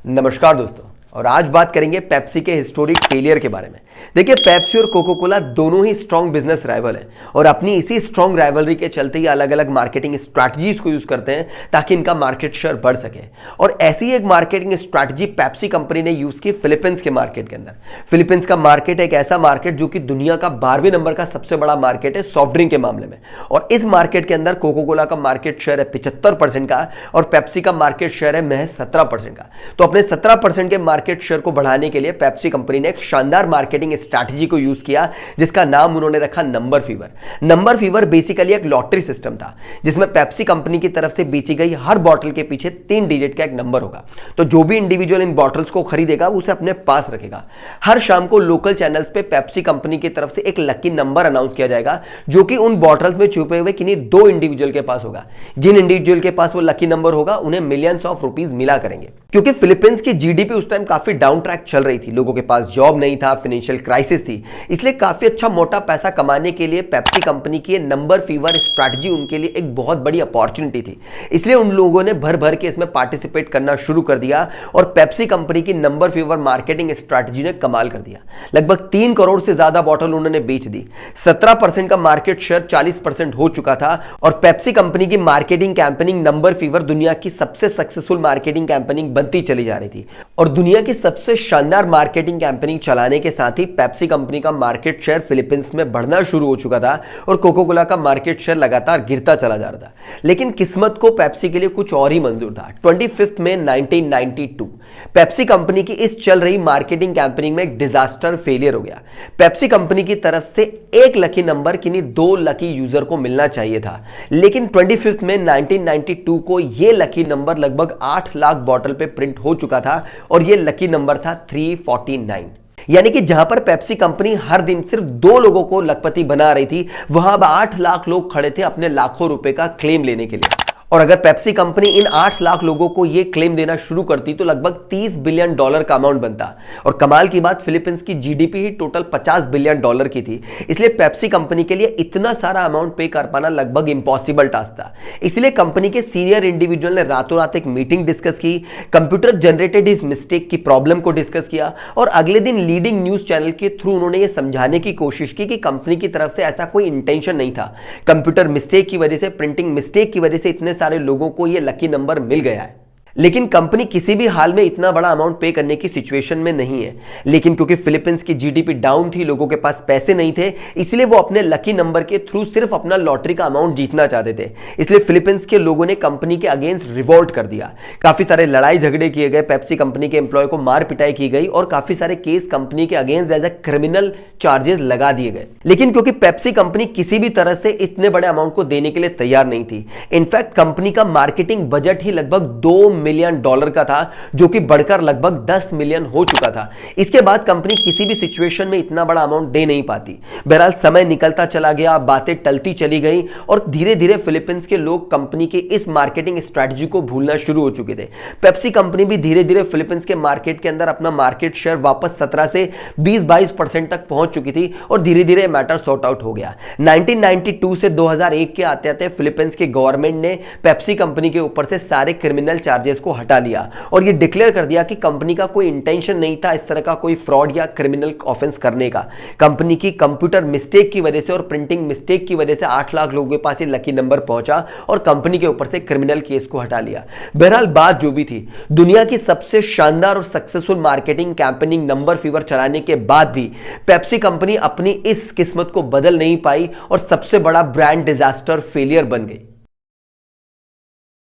नमस्कार दोस्तों, और आज बात करेंगे पेप्सी के हिस्टोरिक फेलियर के बारे में। देखिए, पेप्सी और कोको कोला दोनों ही स्ट्रॉन्ग बिजनेस राइवल हैं और अपनी इसी स्ट्रॉन्ग राइवलरी के चलते ही अलग अलग मार्केटिंग स्ट्रैटेजीज को यूज करते हैं ताकि इनका मार्केट शेयर बढ़ सके। और ऐसी एक मार्केटिंग स्ट्रैटेजी पेप्सी कंपनी ने यूज की फिलीपींस के मार्केट के अंदर। फिलीपींस का मार्केट एक ऐसा मार्केट जो कि दुनिया का 12वें नंबर का सबसे बड़ा मार्केट है सॉफ्ट ड्रिंक के मामले में। और इस मार्केट के अंदर कोको कोला का मार्केट शेयर है 75% का और पेप्सी का मार्केट शेयर है महज 17% का। तो अपने 17% के मार्केट शेयर को बढ़ाने के लिए पेप्सी कंपनी ने एक शानदार मार्केटिंग स्ट्रैटेजी को यूज किया जिसका नाम उन्होंने रखा number fever. Number fever basically एक लॉटरी सिस्टम था जिसमें पेप्सी कंपनी की तरफ से बेची गई हर बॉटल के पीछे 3 डिजिट का एक नंबर होगा। तो जो भी इंडिविजुअल इन बॉटल्स को खरीदेगा उसे अपने पास रखेगा। हर शाम को लोकल चैनल्स पे पेप्सी कंपनी की तरफ से एक लकी नंबर अनाउंस किया जाएगा जो कि उन बॉटल्स में छुपे हुए किन्हीं 2 इंडिविजुअल के पास होगा। जिन इंडिविजुअल के पास वो लकी नंबर होगा उन्हें मिलियंस ऑफ रुपीज मिला करेंगे। क्योंकि फिलीपींस की जीडीपी उस टाइम काफी डाउन ट्रैक चल रही थी, लोगों के पास जॉब नहीं था, फाइनेंशियल क्राइसिस थी, इसलिए काफी अच्छा मोटा पैसा कमाने के लिए पेप्सी कंपनी की नंबर फीवर स्ट्रैटेजी उनके लिए एक बहुत बड़ी अपॉर्चुनिटी थी। इसलिए उन लोगों ने भर भर के इसमें पार्टिसिपेट करना शुरू कर दिया और पेप्सी कंपनी की नंबर फीवर मार्केटिंग स्ट्रैटेजी ने कमाल कर दिया। लगभग 3 करोड़ से ज्यादा बॉटल उन्होंने बेच दी। 17% का मार्केट शेयर 40% हो चुका था और पेप्सी कंपनी की मार्केटिंग कैंपेनिंग नंबर फीवर दुनिया की सबसे सक्सेसफुल मार्केटिंग कैंपेनिंग बनती चली जा रही थी। और दुनिया की सबसे शानदार मार्केटिंग कैंपेनिंग चलाने के साथ ही पेप्सी कंपनी का मार्केट शेयर फिलीपींस में बढ़ना शुरू हो चुका था और कोको कोला का मार्केट शेयर लगातार गिरता चला जा रहा था। लेकिन किस्मत को पेप्सी के लिए कुछ और ही मंजूर था। 25 मई 1992 पेप्सी कंपनी की इस चल रही मार्केटिंग कैंपेनिंग में एक डिजास्टर फेलियर हो गया। पेप्सी कंपनी की तरफ से एक लकी नंबर किन्हीं 2 लकी यूजर को मिलना चाहिए था, लेकिन 25 मई 1992 को यह लकी नंबर लगभग 8 लाख बॉटल पे प्रिंट हो चुका था और यह लकी नंबर था 349। यानी कि जहां पर पेप्सी कंपनी हर दिन सिर्फ 2 लोगों को लखपति बना रही थी, वहां अब 8 लाख लोग खड़े थे अपने लाखों रुपए का क्लेम लेने के लिए। और अगर पेप्सी कंपनी इन 8 लाख लोगों को यह क्लेम देना शुरू करती तो लगभग $30 बिलियन का अमाउंट बनता। और कमाल की बात, फिलीपींस की जीडीपी ही टोटल $50 बिलियन की थी, इसलिए पेप्सी कंपनी के लिए इतना सारा अमाउंट पे कर पाना लगभग इंपॉसिबल टास्क था। इसलिए कंपनी के सीनियर इंडिविजुअल ने रातों रात एक मीटिंग डिस्कस की, कंप्यूटर जनरेटेड इस मिस्टेक की प्रॉब्लम को डिस्कस किया और अगले दिन लीडिंग न्यूज चैनल के थ्रू उन्होंने यह समझाने की कोशिश की कि कंपनी की तरफ से ऐसा कोई इंटेंशन नहीं था। कंप्यूटर मिस्टेक की वजह से, प्रिंटिंग मिस्टेक की वजह से इतने सारे लोगों को यह लकी नंबर मिल गया है। लेकिन कंपनी किसी भी हाल में इतना बड़ा अमाउंट पे करने की सिचुएशन में नहीं है। लेकिन क्योंकि फिलीपींस की जीडीपी डाउन थी, लोगों के पास पैसे नहीं थे, इसलिए वो अपने लकी नंबर के थ्रू सिर्फ अपना लॉटरी का अमाउंट जीतना चाहते थे। इसलिए फिलीपींस के लोगों ने कंपनी के अगेंस्ट रिवोल्ट कर दिया। काफी सारे लड़ाई झगड़े किए गए, पेप्सी कंपनी के एम्प्लॉय को मार पिटाई की गई और काफी सारे केस कंपनी के against as a criminal charges लगा दिए गए। लेकिन क्योंकि पेप्सी कंपनी किसी भी तरह से इतने बड़े अमाउंट को देने के लिए तैयार नहीं थी, इनफैक्ट कंपनी का मार्केटिंग बजट ही लगभग $2 मिलियन का था, जो कि बढ़कर लगभग 10 मिलियन हो चुका था। इसके बाद कंपनी किसी भी सिचुएशन में इतना बड़ा अमाउंट दे नहीं पाती। बहरहाल समय निकलता चला गया, बातें टलती चली गई और धीरे धीरे फिलीपींस के लोग कंपनी के इस मार्केटिंग स्ट्रैटेजी को भूलना शुरू हो चुके थे। पेप्सी कंपनी भी धीरे धीरे फिलीपींस के मार्केट के अंदर अपना मार्केट शेयर वापस 17 से 20-22% तक पहुंच चुकी थी और धीरे धीरे मैटर सॉर्ट आउट हो गया। 1992 से 2001 के आते आते फिलीपींस के गवर्नमेंट ने पेप्सी कंपनी के ऊपर से सारे क्रिमिनल चार्जेस को हटा लिया और यह डिक्लेयर कर दिया कि कंपनी का कोई इंटेंशन नहीं था इस तरह का कोई फ्रॉड या क्रिमिनल ऑफेंस करने का। कंपनी की कंप्यूटर मिस्टेक की वजह से और प्रिंटिंग मिस्टेक की वजह से 8 लाख लोगों के पास ये लकी नंबर पहुंचा और कंपनी के ऊपर से क्रिमिनल केस को हटा लिया। बहरहाल बात जो भी थी, दुनिया की सबसे शानदार और successful marketing campaigning number fever चलाने के बाद भी पेप्सी कंपनी अपनी इस किस्मत को बदल नहीं पाई और सबसे बड़ा ब्रांड डिजास्टर फेलियर बन गई।